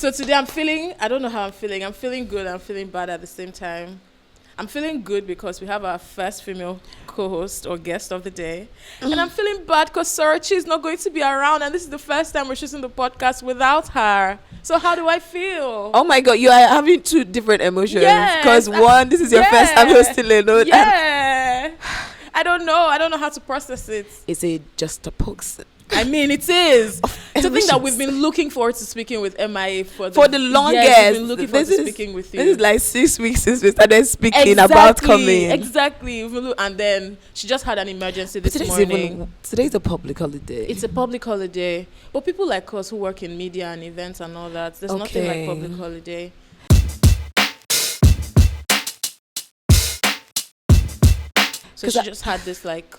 So today I don't know how I'm feeling. I'm feeling good. I'm feeling bad at the same time. I'm feeling good because we have our first female co-host or guest of the day. And I'm feeling bad because Sorachi is not going to be around. And this is the first time we're shooting the podcast without her. So how do I feel? Oh my God, you are having two different emotions. Yes, Because one, this is your first time hosting alone. Yeah. I don't know how to process it. Is it just a post? I mean, it is. To think that we've been looking forward to speaking with M.I.A. for the longest. Yes, we've been looking forward to speaking with you. This is like 6 weeks since we started speaking about coming. Exactly. And then she just had an emergency this morning. Today's a public holiday. It's a public holiday. But people like us who work in media and events and all that, there's nothing like public holiday. So she just had this like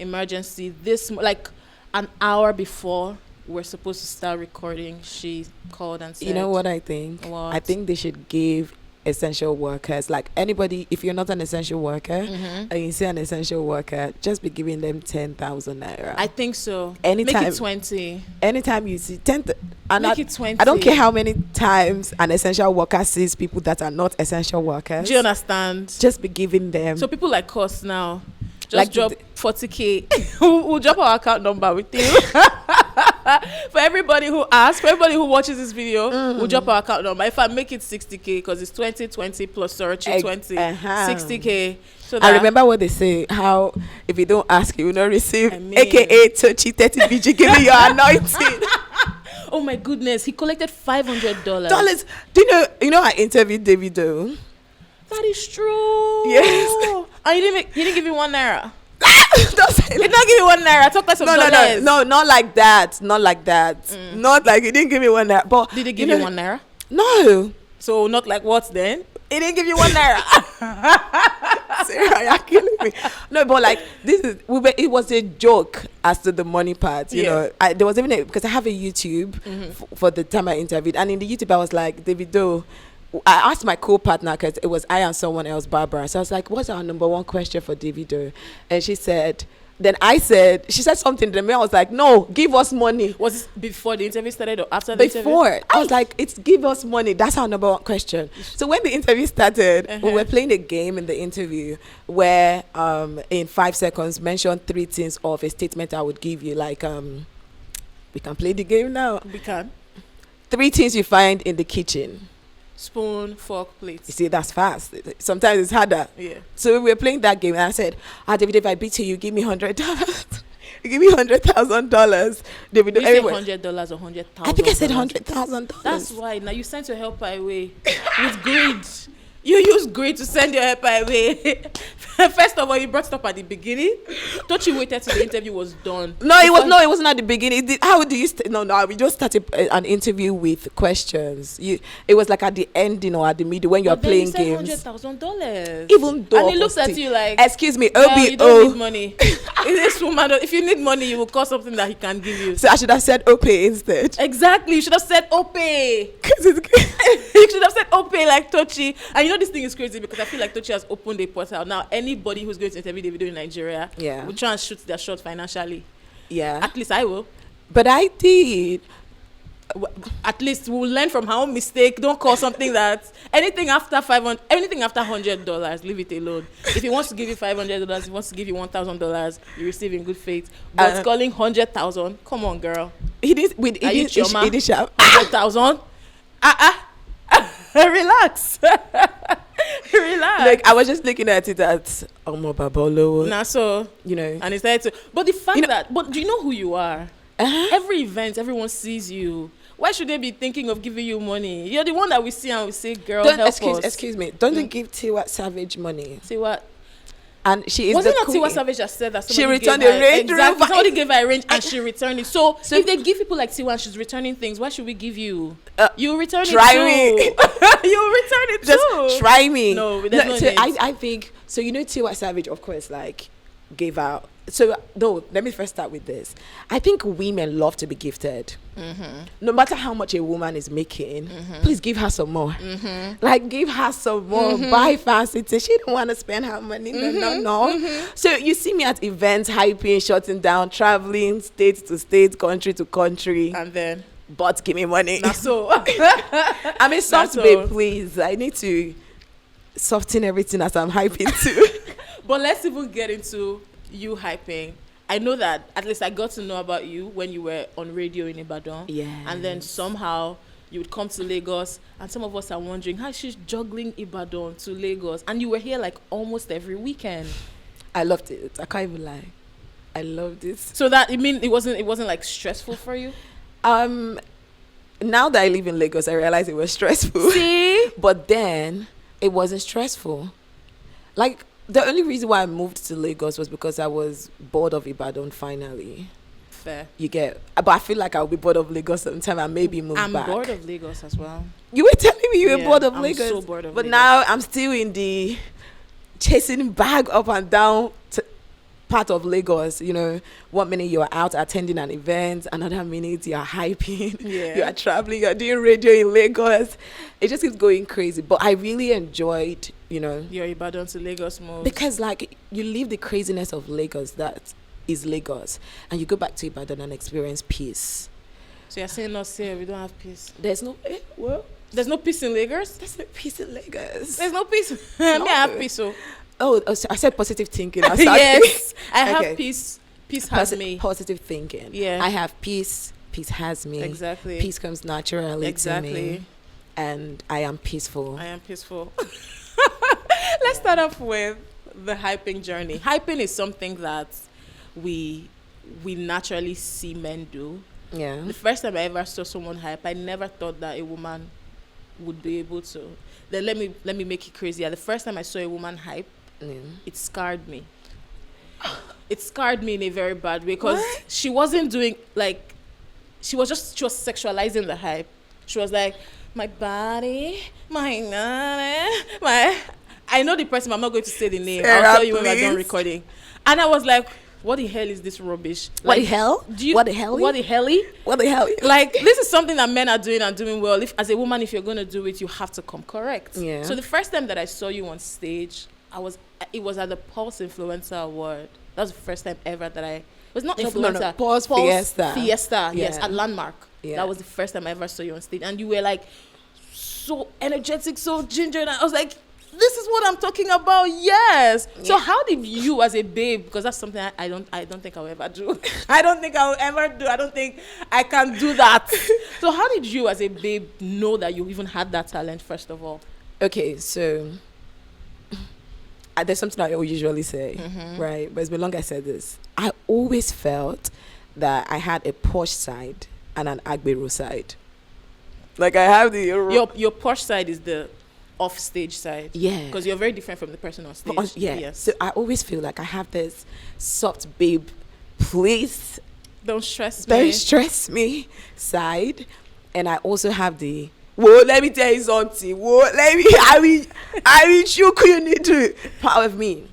emergency an hour before we're supposed to start recording. She called and said, you know what I think? What? I think they should give essential workers, like anybody, if you're not an essential worker and you see an essential worker, just be giving them 10,000 naira. I think so. Anytime, make it 20. Anytime you see 10, and make it 20. I don't care how many times an essential worker sees people that are not essential workers. Do you understand? Just be giving them. So people like us now, just like drop 40K. We'll drop our account number with you. For everybody who asks, for everybody who watches this video, we'll drop our account number. If I make it 60K, because it's 20 plus Sorachi 20, 60K. So I remember what they say, how if you don't ask, you will not receive. AKA Tochi 30 BG, give me your anointing. Oh my goodness, he collected $500. Do you know I interviewed Davido? That is true. Yes. And he didn't give you 1 naira. He did not give you 1 naira. Talk less of dollars. No, not like that. Not like that. Not like he didn't give me 1 naira. But did he give you 1 naira? No. So not like what then? He didn't give you 1 naira. Sarah, you're killing me. No, but like it was a joke as to the money part. You know, there was even because I have a YouTube for the time I interviewed, and in the YouTube I was like, Davido. I asked my co-partner, because it was I and someone else, Barbara. So I was like, what's our number one question for Davido? And she said something to me. I was like, no, give us money. Was this before the interview started or after the interview? Before. I was like, it's give us money. That's our number one question. So when the interview started, we were playing a game in the interview where in 5 seconds, mention 3 things of a statement I would give you. Like, we can play the game now. We can. 3 things you find in the kitchen. Spoon, fork, plate. You see, that's fast. Sometimes it's harder. Yeah. So we were playing that game, and I said, David, if I beat you, give me $100. You give me $100,000. David, you say $100 or $100,000? I think I said $100,000. That's why now you sent your helper away with greed. You use greed to send your helper away. First of all, you brought it up at the beginning. Thought you waited till the interview was done. It wasn't at the beginning. How do you we just started an interview with questions. It was like at the ending or at the middle when you're playing games. $100,000. Even though, and he looks at you like, excuse me, you don't need money. This woman, if you need money, you will call something that he can give you. So I should have said Ope instead. Exactly, you should have said Ope. You should have said Ope like Tochi. And you know this thing is crazy because I feel like Tochi has opened a portal. Now anybody who's going to interview Davido in Nigeria will try and shoot their shot financially. Yeah. At least I will. But I did. At least we'll learn from our own mistake. Don't call something that anything after $100, leave it alone. If he wants to give you $500, he wants to give you $1,000, you receive in good faith. But calling 100,000, come on, girl. He did 100,000. Relax. Relax. Like I was just looking at it at Babolo. Nah, so you know, and it's there too. But the fact but do you know who you are? Every event, everyone sees you. Why should they be thinking of giving you money? You're the one that we see and we say, girl, help us. Excuse me. Don't they give Tiwa Savage money? Tiwa. And she is wasn't that Tiwa Savage that said that she returned a range? Exactly. Somebody gave her a range and she returned it. So if they give people like Tiwa and she's returning things, why should we give you? You return it too. Try me. You return it Just too. try me. No, there's no need. I think so. You know, Tiwa Savage, of course, like gave out. So no, let me first start with this. I think women love to be gifted. No matter how much a woman is making, please give her some more. Like give her some more. Buy fancy things. She don't want to spend her money. No. So you see me at events, hyping, shutting down, traveling state to state, country to country. And then but give me money. Not so. I'm a soft That's babe, all. please. I need to soften everything as I'm hyping too. But let's even get into you hyping. I know that at least I got to know about you when you were on radio in Ibadan. Yeah. And then somehow you would come to Lagos, and some of us are wondering how she's juggling Ibadan to Lagos. And you were here like almost every weekend. I loved it. I can't even lie. I loved it. So that it wasn't like stressful for you? Now that I live in Lagos, I realize it was stressful. See? But then it wasn't stressful. Like, the only reason why I moved to Lagos was because I was bored of Ibadan finally. Fair. You get, but I feel like I'll be bored of Lagos sometime and maybe move I'm back. bored of Lagos as well. You were telling me you were Yeah, bored of I'm Lagos. so bored of but Lagos. now I'm still in the chasing bag up and down part of Lagos. You know, 1 minute you are out attending an event, another minute you are hyping, Yeah. you are traveling, you are doing radio in Lagos. It just keeps going crazy. But I really enjoyed, you know, Your Ibadan to Lagos move. because like you leave the craziness of Lagos that is Lagos, and you go back to Ibadan and experience peace. So you're saying us here, we don't have peace. There's no There's no peace in Lagos? there's no peace in Lagos. There's no peace. Me, I have peace, so. So I said positive thinking. Yes, I have Okay. peace. Peace has me. Positive thinking. Yeah. I have peace. Peace has me. Exactly. Peace comes naturally to me, Exactly. and I am peaceful. I am peaceful. Let's start off with the hyping journey. Hyping is something that we naturally see men do. Yeah. The first time I ever saw someone hype, I never thought that a woman would be able to. Then let me make it crazier. The first time I saw a woman hype, it scarred me. It scarred me in a very bad way because What? she wasn't doing like, she was sexualizing the hype. She was like, my body, my. I know the person. I'm not going to say the name. Sarah, I'll tell you when we're done please. recording. And I was like, what the hell is this rubbish? What the Like, hell? do you, What the hell? What the helly? What the hell? Like, this is something that men are doing and doing well. If as a woman, if you're going to do it, you have to come correct. Yeah. So the first time that I saw you on stage, it was at the Pulse Influencer Award. That was the first time ever that it was not influencer. Pulse Fiesta. Fiesta, yes, Yeah. at Landmark. Yeah. That was the first time I ever saw you on stage. And you were like so energetic, so ginger. And I was like, this is what I'm talking about. Yes. Yeah. So how did you as a babe, because that's something I don't think I'll ever do. I don't think I'll ever do. I don't think I can do that. So how did you as a babe know that you even had that talent, first of all? Okay, so there's something I usually say, right? But it's been long I said this. I always felt that I had a posh side and an Agbero side. Like I have the Your posh side is the off stage side. yeah. Because you're very different from the person on stage. Yeah. Yes. So I always feel like I have this soft babe, please Don't stress don't me. stress me side, and I also have the whoa. Let me tell you something. Whoa. Let me. I mean, you need to part of me.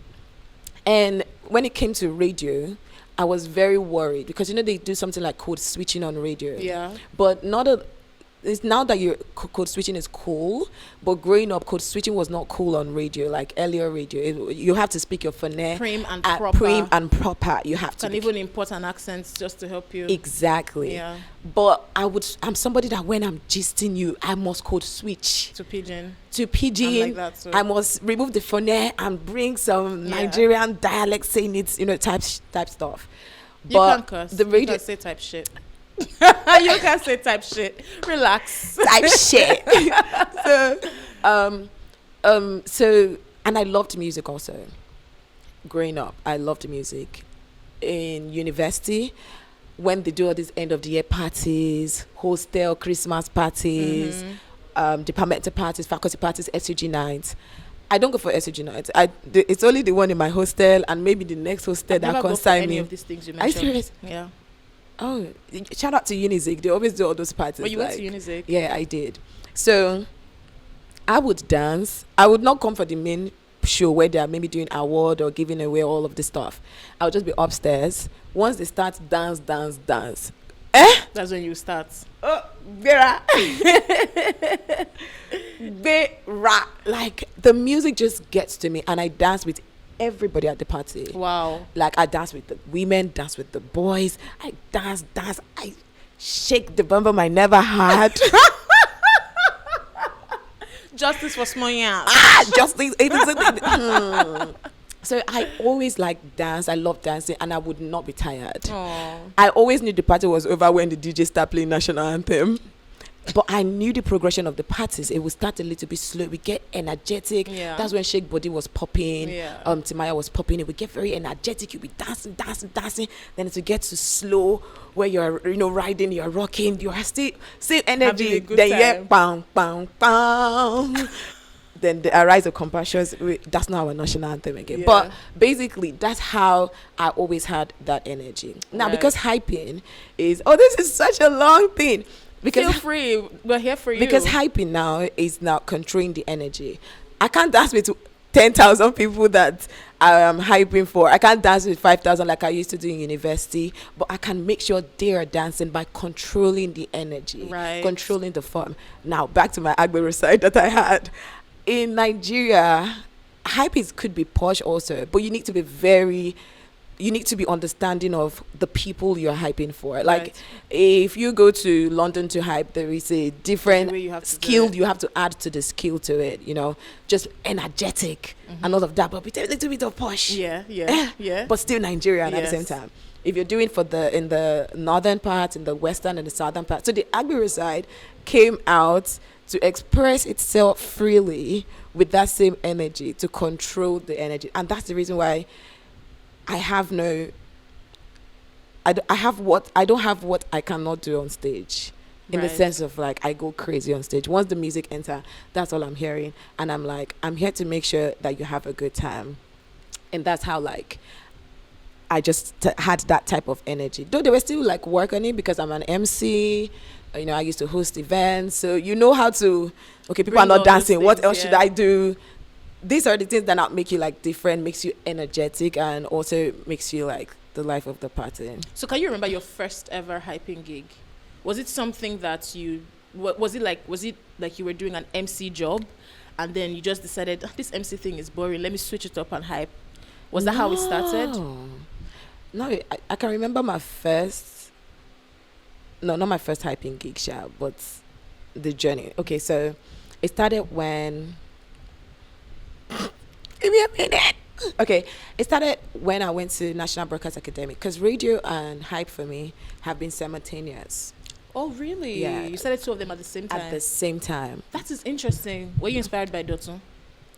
And when it came to radio, I was very worried because you know they do something like code switching on radio. Yeah. But not a. It's now that your code switching is cool, but growing up, code switching was not cool on radio. Like earlier radio, you have to speak your phoneme Prim and at proper. prim and proper. You have to Can be even import an accent just to help you. exactly. Yeah. But I'm somebody that when I'm gisting you, I must code switch To pidgin. to pidgin. I'm like that too. I must remove the phoneme and bring some Yeah. Nigerian dialect saying it's type stuff. You can curse. the You radio can say type shit. You can say type shit. Relax. type shit. So and I loved music also. Growing up, I loved music. In university, when they do all these end of the year parties, hostel Christmas parties, departmental parties, faculty parties, SUG nights. I don't go for SUG nights. It's only the one in my hostel and maybe the next hostel I've that never go for consign any me. of these things you Are you mentioned. serious? Yeah. Oh, shout out to Unizik. They always do all those parties. But you went to like- Unizik. Yeah, I did. So I would dance. I would not come for the main show where they are maybe doing award or giving away all of this stuff. I would just be upstairs. Once they start dance. That's when you start. Oh, Vera. Vera. Like the music just gets to me and I dance with everybody at the party. Wow. Like I dance with the women, dance with the boys. I dance. I shake the bum bum I never had. Justice for small yam. Justice. So I always like dance. I love dancing, and I would not be tired. Aww. I always knew the party was over when the DJ started playing national anthem. But I knew the progression of the parties. It would start a little bit slow. We get energetic. Yeah. That's when Shake Body was popping. Yeah. M.I.A was popping. It would get very energetic. You'll be dancing. Then it would get to slow, where you're, riding, you're rocking. You are still same energy. Having a good Then time. bang, bang, bang. Then the Arise of Compassion. That's not our national anthem again. Yeah. But basically, that's how I always had that energy. Now, Right. because hyping is, this is such a long thing. Because Feel free. We're here for you. because hyping now is now controlling the energy. I can't dance with 10,000 people that I am hyping for. I can't dance with 5,000 like I used to do in university, but I can make sure they are dancing by controlling the energy, Right. controlling the fun. Now, back to my Agbero side that I had. In Nigeria, hype could be posh also, but you need to be understanding of the people you're hyping for. Like, Right. if you go to London to hype, there is a different The way you have to do skill it. you have to add to the skill to it, just energetic and all of that, but with a little bit of posh. Yeah. But still Nigerian at the same Yes. time. If you're doing in the northern part, in the western and the southern part. So the Agbero side came out to express itself freely with that same energy, to control the energy. And that's the reason why I don't have what I cannot do on stage. In the Right. sense of, like, I go crazy on stage. Once the music enter, that's all I'm hearing. And I'm like, I'm here to make sure that you have a good time. And that's how, like, I just had that type of energy. Though there was still, like, work on it because I'm an MC. I used to host events. So how to, okay, people Bring are not all those dancing. What things, else should yeah. I do? These are the things that not make you, like, different, makes you energetic, and also makes you, like, the life of the party. So can you remember your first ever hyping gig? Was it something that was it like you were doing an MC job and then you just decided, this MC thing is boring, let me switch it up and hype? Was that how it started? No, I can remember my first, no, not my first hyping gig, but the journey. Okay, so it started when, give me a minute. Okay, it started when I went to National Broadcast Academy, because radio and hype for me have been simultaneous Oh, really? Yeah. You started two of them at the same time. at the same time. That is interesting. Were you inspired by Dotun?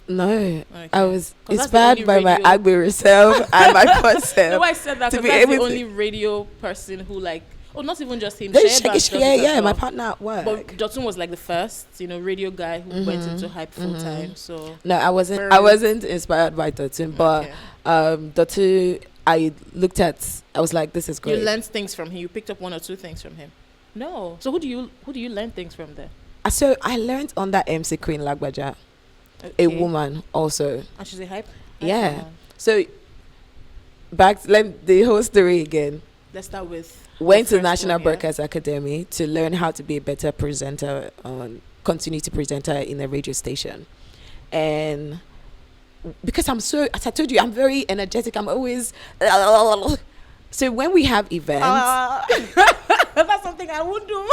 No, Okay. I was 'Cause that's the inspired only by my radio- Agbero self and my concept. No, I said that to because be that's the able to- only radio person who not even just him. Then Sheba does it yeah, as my well. partner at work. But Dotun was like the first, radio guy who went into hype full time. So No, I wasn't. Very- I wasn't inspired by Dotun, but Okay. Dotun, I looked at. I was like, this is great. You learned things from him. You picked up one or two things from him. No. So who do you learn things from there? So I learned under MC Queen Lagbaja, Okay. a woman also. And she's a hype. Yeah. woman. So the whole story again. Let's start with Went the to first National one, yeah? Broadcast Academy to learn how to be a better presenter, continuity presenter in a radio station, and because as I told you, I'm very energetic. I'm always so when we have events. That's something I would do.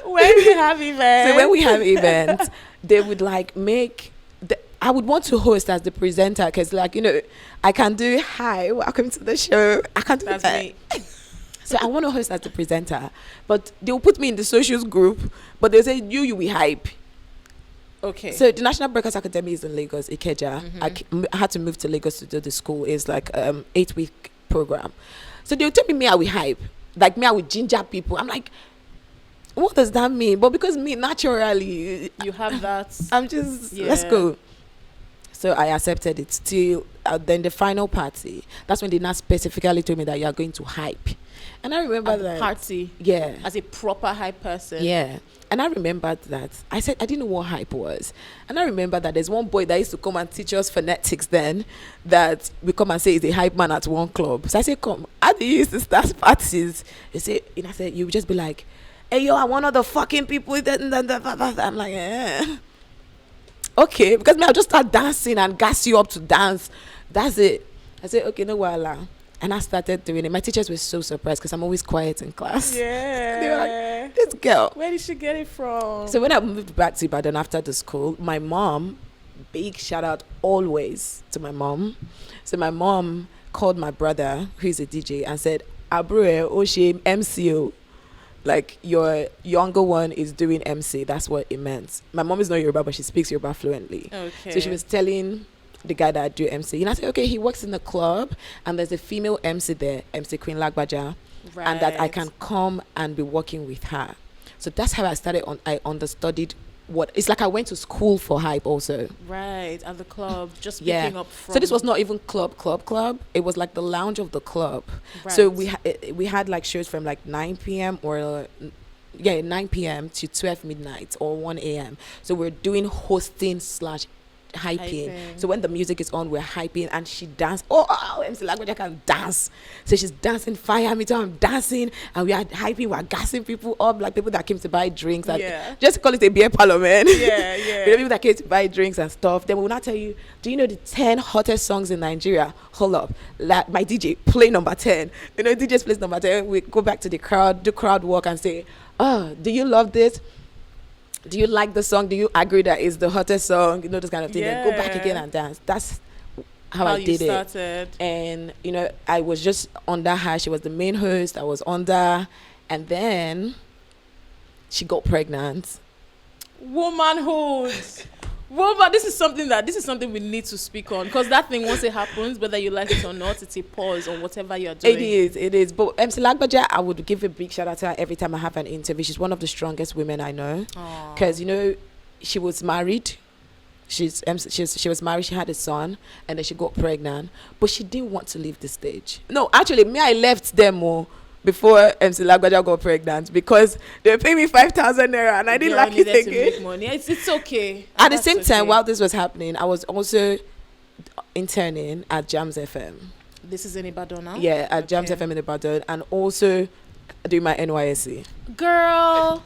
When we have events. So when we have events, they would like I would want to host as the presenter because, like, I can do hi, welcome to the show. I can do That's that. me. So I want to host as the presenter, but they'll put me in the socials group, but they'll say you will hype. Okay. So the National Broadcast Academy is in Lagos, Ikeja. Mm-hmm. I had to move to Lagos to do the school. It's like 8-week program. So they'll tell me I will hype. Like me, I will ginger people. I'm like, what does that mean? But because me, naturally, you have that. I'm just, let's Yeah. go. So I accepted it. Still, then the final party, that's when they now specifically told me that you are going to hype. And I remember At the that. party Yeah. as a proper hype person. Yeah. And I remembered that. I said, I didn't know what hype was. And I remember that there's one boy that used to come and teach us phonetics then, that we come and say he's a hype man at one club. So I said, come, how do you used to start parties? He said, and I said, you would just be like, hey, yo, I want all the fucking people. I'm like, eh. Okay, because me, I'll just start dancing and gas you up to dance. That's it. I said, okay, no, voila. And I started doing it. My teachers were so surprised because I'm always quiet in class. Yeah. They were like, this girl. Where did she get it from? So when I moved back to Ibadan after the school, my mom, big shout out always to my mom. So my mom called my brother, who is a DJ, and said, Abro, Oshe, MCO. Like, your younger one is doing MC. That's what it meant. My mom is not Yoruba, but she speaks Yoruba fluently. Okay. So she was telling the guy that I do MC. And I said, okay, he works in the club, and there's a female MC there, MC Queen Lagbaja, Right. and that I can come and be working with her. So that's how I started. I understudied what it's like. I went to school for hype also. Right, at the club, just Yeah. picking up from. So this was not even club. It was like the lounge of the club. Right. So we had like shows from like 9 p.m. or 9 p.m. to 12 midnight or 1 a.m. So we're doing hosting / hyping. So when the music is on, we're hyping, and she danced. MC Lagbaja can dance. So she's dancing, fire me too, I'm dancing, and we are hyping, we're gassing people up, like people that came to buy drinks. And just call it a beer parlor, man. Yeah. You know, people that came to buy drinks and stuff. Then we will not tell you, do you know the 10 hottest songs in Nigeria? Hold up. My DJ, play number 10. You know, DJ's plays number 10. We go back to the crowd, do crowd work, and say, oh, do you love this? Do you like the song? Do you agree that it's the hottest song? You know, this kind of thing. Then go back again and dance. That's how I did it. And, you know, I was just under her. She was the main host. I was under. And then she got pregnant. Womanhood. This is something we need to speak on, because that thing, once it happens, whether you like it or not, it's a pause on whatever you're doing. It is. But MC Lagbaja, I would give a big shout out to her every time I have an interview. She's one of the strongest women I know, because you know, she was married. She was married. She had a son, and then she got pregnant, but she didn't want to leave the stage. No, actually, I left them more before MC Lagbaja got pregnant, because they were paying me 5,000 naira, and I didn't like it again. To make money. It's okay. At the same time, while this was happening, I was also interning at Jams FM. This is in Ibadan now? Yeah, at Jams FM in Ibadan, and also doing my NYSC. Girl,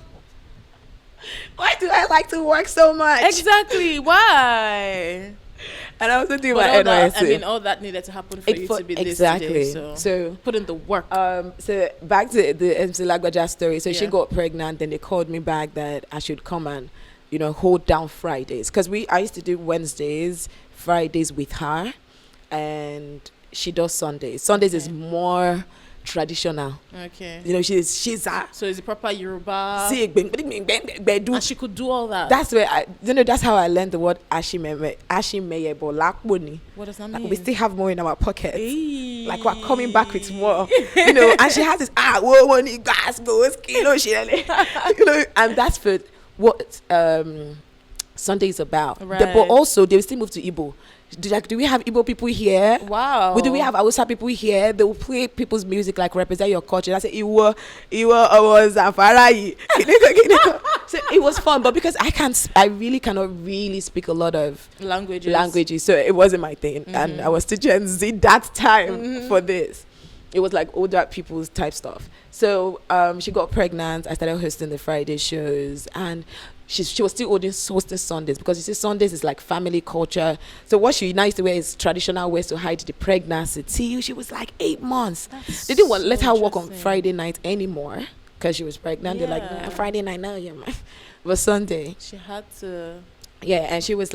why do I like to work so much? Exactly. Why? And I also do my NYSC. All that needed to happen for you to be this today. So put in the work. So back to the MC Lagbaja story. So she got pregnant. Then they called me back that I should come and, you know, hold down Fridays, because I used to do Wednesdays, Fridays with her, and she does Sundays. Sundays is more traditional. Okay. You know, she's so it's a proper Yoruba. And she could do all that. That's where that's how I learned the word ashimeye bolakboni. What does that mean? Like, we still have more in our pockets. Hey. Like, we're coming back with more. You know, and she has this gas goes, you know, and that's for what Sunday is about. Right. But also they will still move to Igbo. Do we have Igbo people here? Wow. Do we have Hausa people here? They will play people's music, like represent your culture. I say Iwo was Afarai. So it was fun, but because I really cannot really speak a lot of languages, so it wasn't my thing. And I was to Gen Z that time for this. It was like older people's type stuff. So she got pregnant. I started hosting the Friday shows, and she was still hosting Sundays, because you see, Sundays is like family culture. So what she used to wear is traditional ways to hide the pregnancy till she was like 8 months. They didn't want let her work on Friday night anymore because she was pregnant. They're like, nah, Friday night now, but Sunday she had to. Yeah, and she was,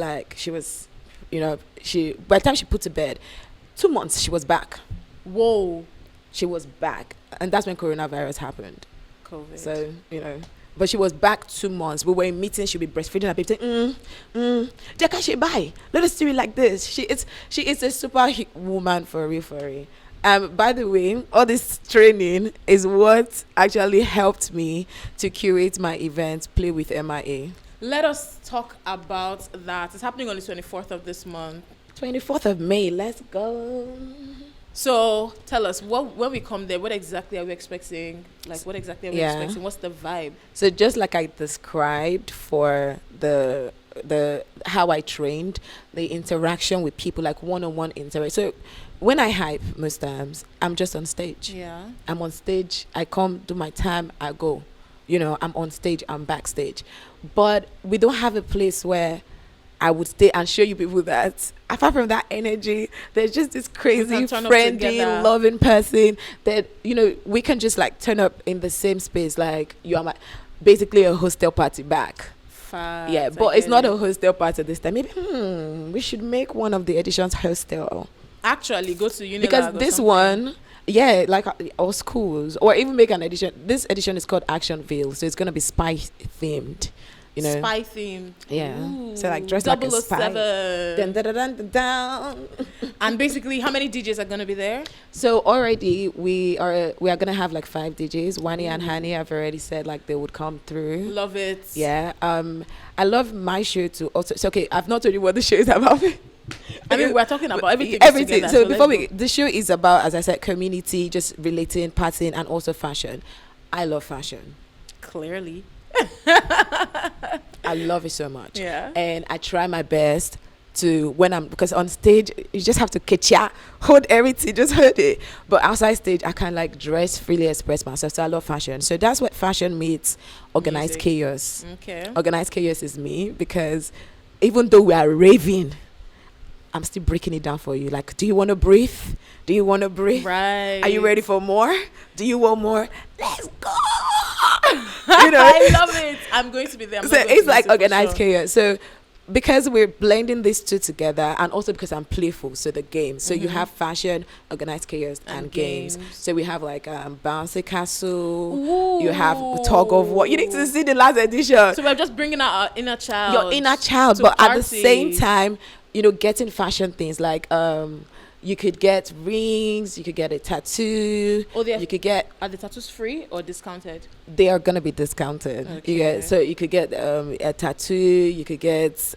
you know, by the time she put to bed, 2 months she was back. Whoa. She was back, and that's when coronavirus happened. COVID. So, you know. But she was back 2 months. We were in meetings. She'd be breastfeeding her baby, saying, Jeka, she bye. Let us do it like this. She is a super woman for real. By the way, all this training is what actually helped me to curate my event, Play with M.I.A. Let us talk about that. It's happening on the 24th of this month. 24th of May. Let's go. So tell us, when we come there, what exactly are we expecting? Like, what exactly are we expecting? What's the vibe? So just like I described for the how I trained, the interaction with people, like one-on-one interaction. So when I hype, most times I'm just on stage. Yeah. I'm on stage. I come, do my time, I go. You know, I'm on stage, I'm backstage. But we don't have a place where I would stay and show you people that apart from that energy, there's just this crazy, friendly, loving person that, you know, we can just like turn up in the same space. Like you are basically a hostel party back. Yeah, but it's not a hostel party this time. Maybe we should make one of the editions hostel. Actually, go to Unilag because this one, yeah, like our schools, or even make an edition. This edition is called Actionville, so it's gonna be spy themed. You know, spy themed. Yeah. Ooh, so like dress like a spy. Dun, dun, dun, dun, dun. And basically, how many DJs are gonna be there? So already we are gonna have like 5 DJs. Wani and Hani have already said like they would come through. Love it. Yeah. I love my show too. Also, so okay, I've not told you what the show is about. I mean, we're talking about everything. Together, so before the show is about, as I said, community, just relating, partying, and also fashion. I love fashion. Clearly. I love it so much. Yeah. And I try my best to, because on stage, you just have to hold everything, just hold it. But outside stage, I can like dress freely, express myself. So I love fashion. So that's what fashion meets organized chaos. Okay. Organized chaos is me, because even though we are raving, I'm still breaking it down for you. Like, do you want to breathe? Do you want to breathe? Right. Are you ready for more? Do you want more? Let's go. You know? I love it. I'm going to be there. So it's like organized chaos. So because we're blending these two together, and also because I'm playful, so the games. So you have fashion, organized chaos, and games. So we have like bouncy castle. Ooh. You have tug of war. You need to see the last edition. So we're just bringing out our inner child. Your inner child, but at the same time, you know, getting fashion things like you could get rings, you could get a tattoo. You could get. Are the tattoos free or discounted? They are gonna be discounted. Okay. So you could get a tattoo. You could get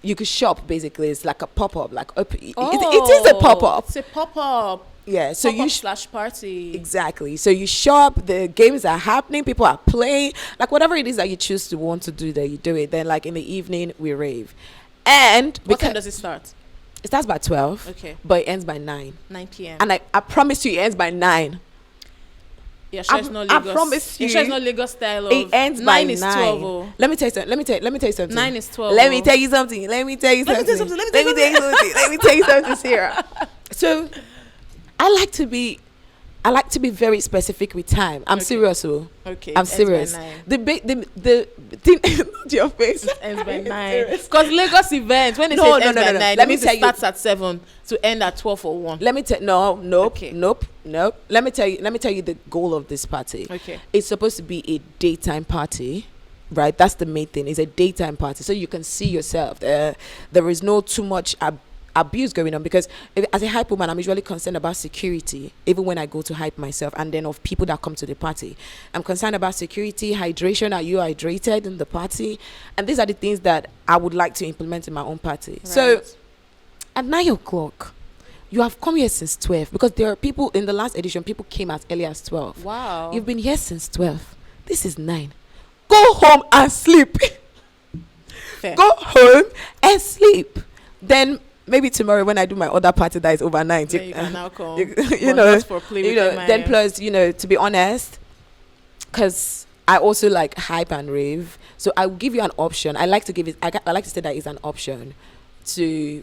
you could shop. Basically, it's like a pop up. Like it is a pop up. It's a pop up. Yeah. So you slash party. Exactly. So you shop. The games are happening. People are playing. Like whatever it is that you choose to want to do, that you do it. Then like in the evening we rave. And what time does it start? It starts by 12. Okay. But it ends by 9. 9 p.m. And I promise you it ends by 9. Yeah, sure, it's not Lagos. I promise you. Sure, it's not Lagos style. It ends by 9. 9 is 12. Oh. Let me tell you something. 9 is 12. Let me tell you something. Let me tell you something, Sarah. So I like to be very specific with time. I'm serious, oh. Okay. I'm serious. The thing, not your face. It ends by 9. Because Lagos events, when they say it ends by 9, let me tell you, it starts at 7 to end at 12 or 1. Let me tell nope. Let me tell you the goal of this party. Okay. It's supposed to be a daytime party. Right? That's the main thing. It's a daytime party. So you can see yourself. There is no too much abuse going on, because as a hype woman, I'm usually concerned about security, even when I go to hype myself, and then of people that come to the party. I'm concerned about security, hydration. Are you hydrated in the party? And these are the things that I would like to implement in my own party. Right. So at 9 o'clock, you have come here since 12, because there are people in the last edition, people came as early as 12. Wow. You've been here since 12. This is 9. Go home and sleep. Fair. Go home and sleep. Then maybe tomorrow when I do my other party that is overnight, you can now come. Then plus, to be honest, because I also like hype and rave, so I will give you an option. I like to say that it's an option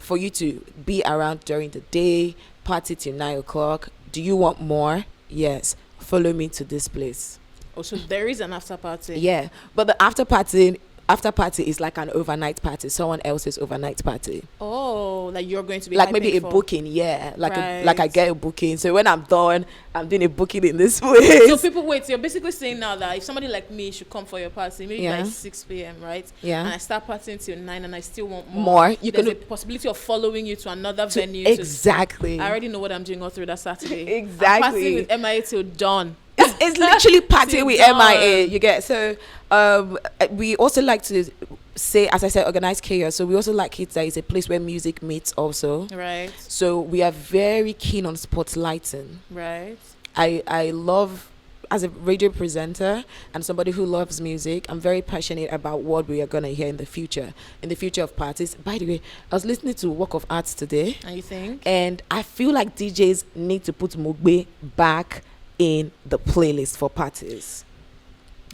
for you to be around during the day, party till 9 o'clock. Do you want more? Yes. Follow me to this place. Oh, so there is an after party. Yeah, but the after party is like an overnight party, someone else's overnight party. Oh, like you're going to be like maybe a booking, yeah. Like I get a booking. So when I'm done, I'm doing a booking in this place. So people wait. So you're basically saying now that if somebody like me should come for your party, maybe by 6 p.m., right? Yeah. And I start partying till 9, and I still want more. There's a possibility of following you to another venue. Exactly. I already know what I'm doing all through that Saturday. Exactly. I'm partying with M.I.A till dawn. It's literally partying with M.I.A. You get. So we also like to say, as I said, organized chaos. So we also like it that it's a place where music meets also. Right. So we are very keen on spotlighting. Right. I love, as a radio presenter and somebody who loves music, I'm very passionate about what we are going to hear in the future of parties. By the way, I was listening to Work of Arts today. And you think? And I feel like DJs need to put Mugbe back in the playlist for parties.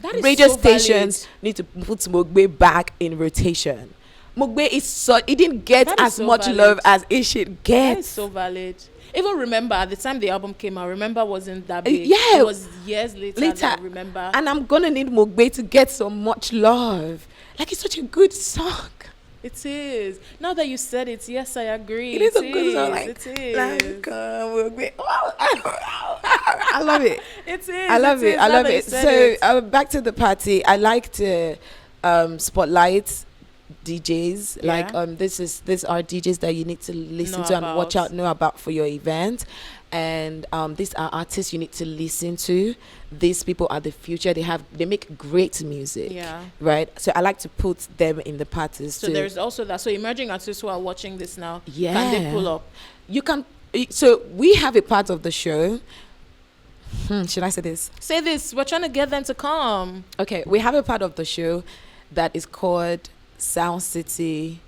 That is Radio so stations valid. need to put Mugbe back in rotation. Mogbe is so, it didn't get That is as so much valid. love as it should get. That is so valid. Even Remember, at the time the album came out, Remember wasn't that big. Yeah. It was years later that Remember. And I'm gonna need Mogbe to get so much love. Like, it's such a good song. It is. Now that you said it, yes, I agree. It is a good song. Like, it is. Mogbe. I love it. It is. I love it. I love it. So back to the party. I like to spotlight DJs. Yeah. Like these are DJs that you need to listen Know to and watch about. out, know about for your event. And these are artists you need to listen to. These people are the future. They make great music. Yeah. Right. So I like to put them in the parties So too. there's also that. So emerging artists who are watching this now, Yeah. can they pull up? You can. So we have a part of the show. Should I say this? Say this. We're trying to get them to come. Okay, we have a part of the show that is called Sound City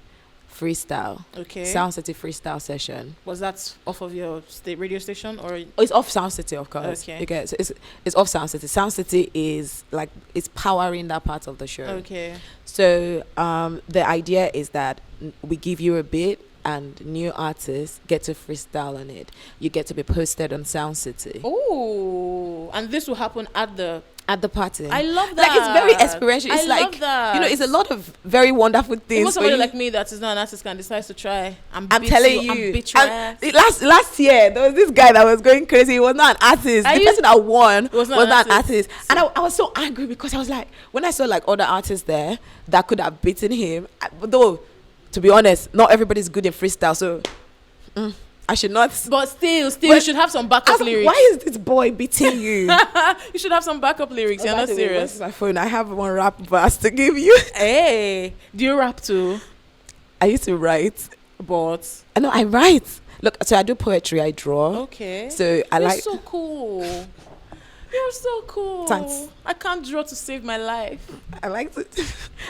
Freestyle. Okay. Sound City Freestyle Session. Was that off of your radio station or? Oh, it's off Sound City, of course. Okay. So it's off Sound City. Sound City is like, it's powering that part of the show. Okay. So the idea is that we give you a beat and new artists get to freestyle on it. You get to be posted on Sound City Oh, and this will happen at the party. I love that. Like, it's very experiential. It's I like, love that. you know, it's a lot of very wonderful things. Even for somebody you. like me that is not an artist can decide to try. I'm telling you, I'm beat your ass. last year there was this guy that was going crazy. He was not an artist. Are The you- person that won was not not an an artist. And I was so angry because I was like, when I saw like other artists there that could have beaten him, though, to be honest, not everybody's good in freestyle, so I should not. But still, you should have some backup lyrics. Why is this boy beating you? You should have some backup lyrics. You're By not the way, serious. where's my phone? I have one rap verse to give you. Hey, do you rap too? I used to write. But I know I write. Look, so I do poetry. I draw. okay. So I You're like. so cool. You're so cool. Thanks. I can't draw to save my life. I like to.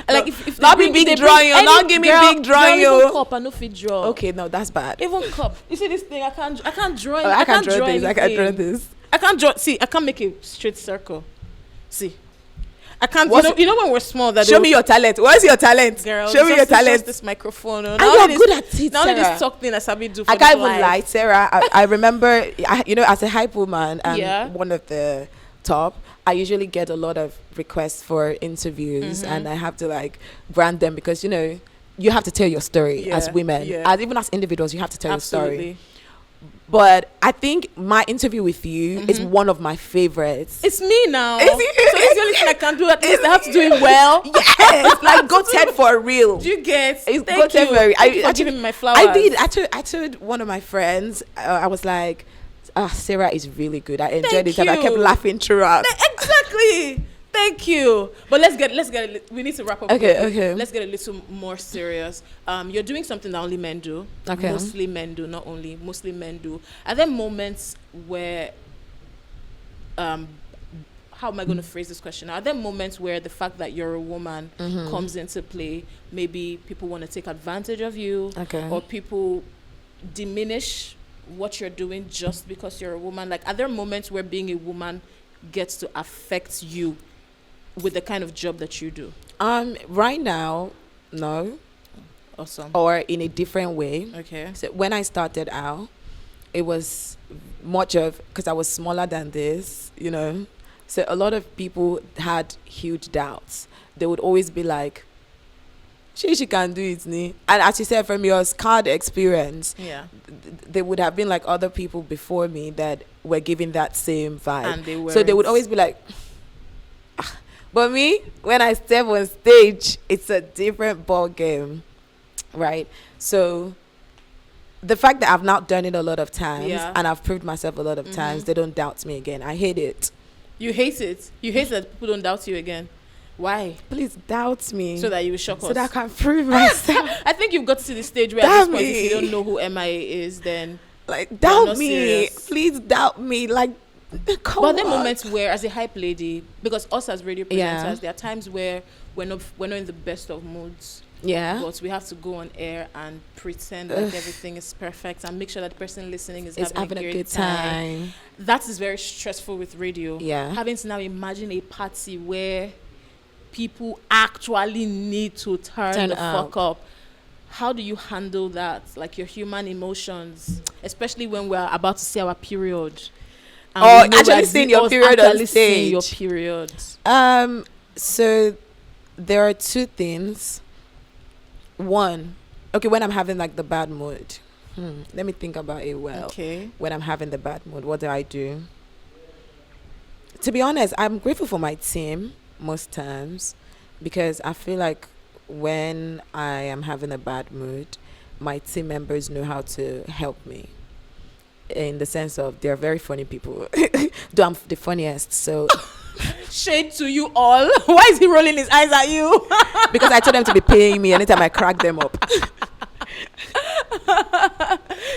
Like if Not they be bring- big they drawing, bring not any give me girl- big drawing, girl, even yo. cup, I no fit draw. Okay, no, that's bad. Even cup. You see this thing? I can't draw. Oh, I can't draw this. I can't draw anything. this. I can't draw. See, I can't make a straight circle. See, I can't. What's You know when we're small, that Show me your talent. What's your talent? girl. Show me your it's just talent. this microphone. And you're good at it, Now Sarah. this talk thing I sabi do. For I can't this even life. lie, Sarah. I remember, you know, as a hype woman and Yeah. one of the top, I usually get a lot of requests for interviews, Mm-hmm. and I have to like grant them because, you know, you have to tell your story as Yeah, women, yeah. as even as individuals. You have to tell your story. Absolutely. But I think my interview with you is Mm-hmm. one of my favorites. It's me now. Is So it? it's the only thing I can do. At least I have to do it well. Yes, like go TED for real. Do you get? It's Thank got you. every- Thank you for actually- giving me my flowers. I did. I told one of my friends. I was like, Sarah is really good. I enjoyed Thank it, and I kept you. laughing throughout. Exactly. Thank you. But let's get. We need to wrap up. Okay, quickly. okay. Let's get a little more serious. You're doing something that only men do. Okay. Mostly men do, not only. Mostly men do. Are there moments where, how am I going to phrase this question? Are there moments where the fact that you're a woman Mm-hmm. comes into play? Maybe people want to take advantage of you, Okay. or people diminish what you're doing just because you're a woman. Like, are there moments where being a woman gets to affect you with the kind of job that you do? Right now, no, Awesome. or in a different way. Okay. So when I started out, it was much of because I was smaller than this, you know. So a lot of people had huge doubts. They would always be like, she can do it, ni. And as you said, from your scarred experience, Yeah. there would have been like other people before me that were giving that same vibe. And they were. So they would always be like, "Ah." But me, when I step on stage, it's a different ball game, right? So the fact that I've not done it a lot of times, Yeah. and I've proved myself a lot of times, they don't doubt me again. I hate it. You hate it. You hate that people don't doubt you again. Why? Please doubt me, So that you will shock us. so that I can prove myself. I think you've got to the stage where at this Damn point, if you me. don't know who M.I.A is, then. Like not doubt me, serious. please doubt me. Like, come But there are on. moments where, as a hype lady, because us as radio presenters, Yeah. there are times where we're not in the best of moods. Yeah, But we have to go on air and pretend like everything is perfect and make sure that the person listening is it's having a good time. That is very stressful with radio. Yeah. Having to now imagine a party where people actually need to turn Turn the up. fuck up. how do you handle that, like your human emotions, especially when we're about to see our period? And Or we know actually we're seeing the- your us period on actually seeing your stage. period. So there are two things. One, okay, when I'm having like the bad mood, let me think about it well. Okay. When I'm having the bad mood, what do I do? To be honest, I'm grateful for my team most times, because I feel like when I am having a bad mood, my team members know how to help me, in the sense of they're very funny people. Though I'm the funniest, so Shade to you all. Why is he rolling his eyes at you? because I told them to be paying me anytime I crack them up.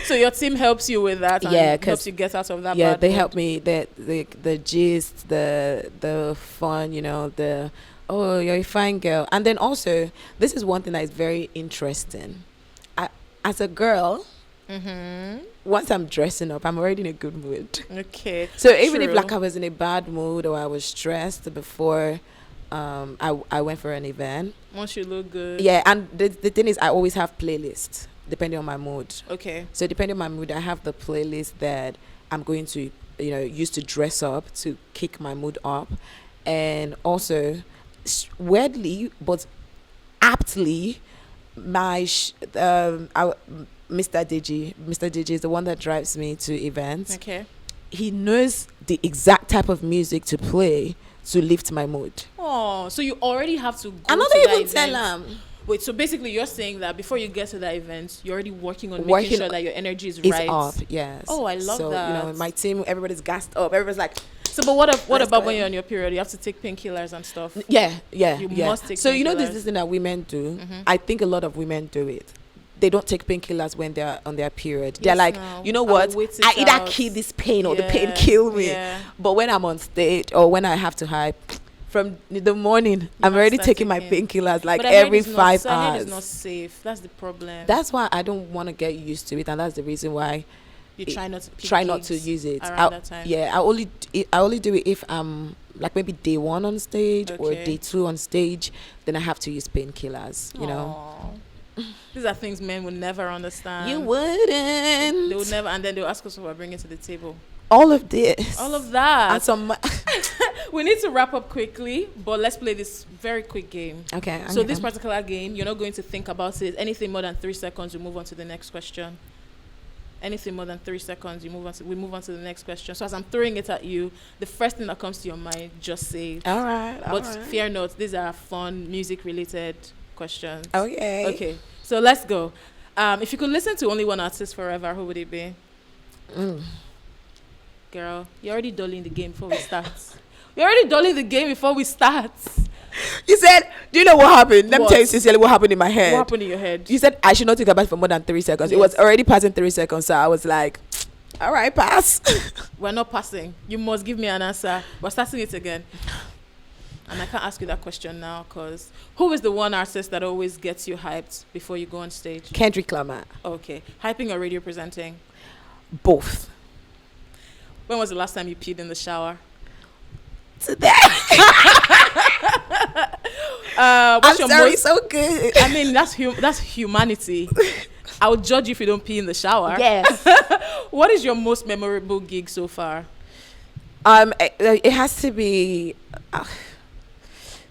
So your team helps you with that, and Yeah, 'cause- helps you get out of that. Yeah, bad they mood. help me. The gist, the fun, the oh, you're a fine girl. And then also, this is one thing that is very interesting. As a girl, once I'm dressing up, I'm already in a good mood. Okay. So even if True. like I was in a bad mood or I was stressed before, I went for an event. Once you look good. Yeah, and the thing is, I always have playlists depending on my mood. Okay. So depending on my mood, I have the playlist that I'm going to, use to dress up to kick my mood up, and also, weirdly but aptly, Mr. Digi is the one that drives me to events. Okay. He knows the exact type of music to play to lift my mood. Oh, so you already have to go I'm not to that even event. tell him. Wait, so basically you're saying that before you get to that event, you're already working on Working making sure that your energy is It's right. up, yes. Oh, I love so, that. my team, everybody's gassed up. Everybody's like, So, but what Let's about go. when you're on your period? You have to take painkillers and stuff. yeah. You yeah. must take So this painkillers. is thing that women do. Mhm. I think a lot of women do it. They don't take painkillers when they're on their period. Yes, They're like, now. you know I'll what? wait it I either out. kill this pain or the pain Yeah, kill me. yeah. But when I'm on stage or when I have to hype, from the morning, I'm not already start taking my taking- painkillers like But I heard every it's not- 5 so I heard hours. it's not safe. That's the problem. That's why I don't want to get used to it, and that's the reason why you try not to pick try not to gigs use it. around that time. Yeah, I only do it if I'm like maybe day 1 on stage or Okay. day 2 on stage. Then I have to use painkillers. You know, Aw. These are things men will never understand. you They wouldn't. would never, and then they'll ask us what we're bringing to the table. All of this. All of that. And some. We need to wrap up quickly, but let's play this very quick game. Okay. So this particular game, you're not going to think about it. Anything more than 3 seconds, we move on to the next question. Anything more than 3 seconds, we move on to the next question. So as I'm throwing it at you, the first thing that comes to your mind, just say it. All right. But fear not, these are fun, music-related questions. Okay. Okay, so let's go. If you could listen to only one artist forever, who would it be? Girl, you're already dulling the game before we start. You're already dulling the game before we start. You said, do you know what happened? Let me What? tell you sincerely what happened in my head. What happened in your head? You said I should not think about it for more than 3 seconds. It was Yes. already passing 3 seconds, so I was like, all right, pass. We're not passing. You must give me an answer. We're starting it again. And I can't ask you that question now because who is the one artist that always gets you hyped before you go on stage? Kendrick Lamar. Okay. Hyping or radio presenting? Both. When was the last time you peed in the shower? Today. I'm What's your sorry, most, so good. I mean, that's humanity. I would judge you if you don't pee in the shower. Yes. What is your most memorable gig so far? It has to be.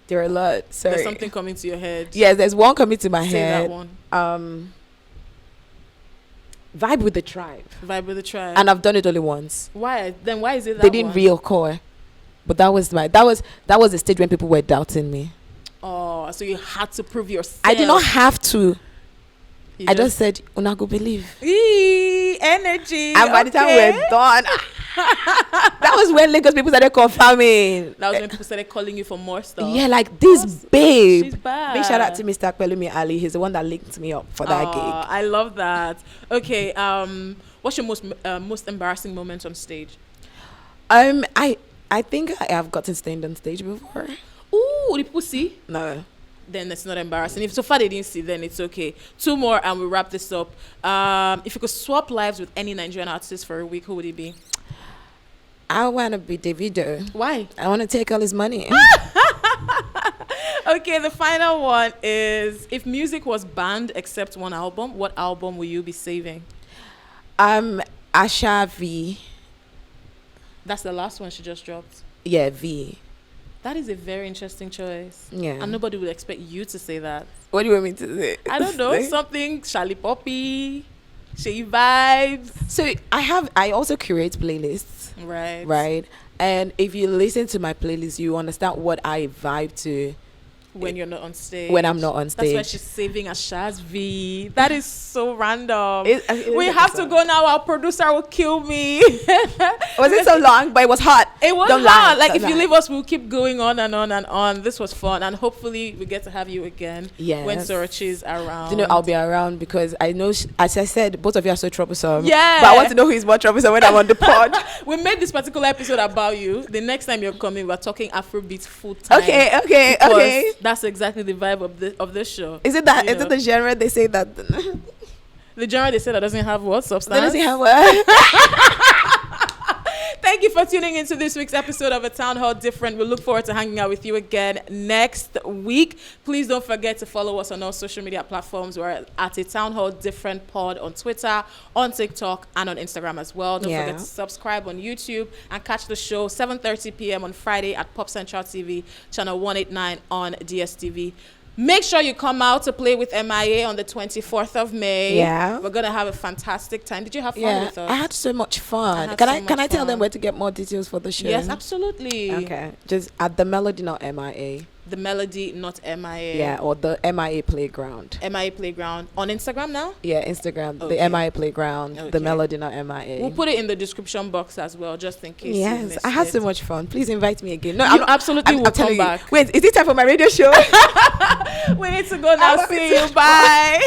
There are a lot. Sorry. There's something coming to your head. Yes, there's one coming to my Say head. that one. Vibe with the Tribe, Vibe with the Tribe. and I've done it only once. Why? Then why is it that They didn't one? reoccur, but that was the stage when people were doubting me. Oh, so you had to prove yourself. I did not have to. You I just said, "Una go believe." energy. And by the time we were done, that was when Lagos people started confirming. That was when people started calling you for more stuff. Yeah, like this babe. She's bad. Big shout out to Mr. Pelumi Ali. He's the one that linked me up for that gig. I love that. Okay. What's your most embarrassing moment on stage? I think I have gotten stained on stage before. Ooh, did people see? No. Then it's not embarrassing. If so far they didn't see, then it's okay. 2 more and we wrap this up. If you could swap lives with any Nigerian artist for a week, who would it be? I want to be Davido. Why? I want to take all his money. Okay, the final one is, if music was banned except one album, what album will you be saving? Asha V. That's the last one she just dropped. Yeah, V. That is a very interesting choice. Yeah. And nobody would expect you to say that. What do you want me to say? I don't know, something Charlie Poppy, She Vibes. So I also create playlists. Right. Right. And if you listen to my playlist, you understand what I vibe to When you're not on stage. when I'm not on That's why stage. she's saving Asha's V. That is so random. It We is have to episode. go now. Our producer will kill me. Was it so long? But it was hot. It was Don't hard. lie. Like, if Don't you lie. leave us, we'll keep going on and on and on. This was fun, and hopefully we get to have you again Yes. when Sorochi is around. You know, I'll be around because I know, as I said, both of you are so troublesome. Yeah. But I want to know who is more troublesome when I'm on the pod. We made this particular episode about you. The next time you're coming, we're talking Afrobeat full time. Okay. Because that's exactly the vibe of this show. Is it that? You Is know. it the genre they say that? The genre they said that doesn't have what substance? They don't say how well. Thank you for tuning into this week's episode of A Town Hall Different. We look forward to hanging out with you again next week. Please don't forget to follow us on all social media platforms. We're at A Town Hall Different Pod on Twitter, on TikTok, and on Instagram as well. Don't forget to subscribe on YouTube and catch the show 7:30 p.m. on Friday at Pop Central TV, channel 189 on DSTV. Make sure you come out to play with M.I.A. on the 24th of May. Yeah. We're going to have a fantastic time. Did you have fun Yeah, with us? I had so much fun. had Can so I much tell them fun. where to get more details for the show? Yes, absolutely. Okay, just at the Melody, not MIA. The Melody, not M.I.A. Yeah, or the MIA Playground. M.I.A. Playground. On Instagram now? Yeah, Instagram. Okay. The MIA Playground. Okay. The Melody, not MIA. We'll put it in the description box as well, just in case. you Yes, missed I had it. so much fun. Please invite me again. No, You absolutely will telling come you. back. Wait, is it time for my radio show? We need to go now. I love See it so you. Bye.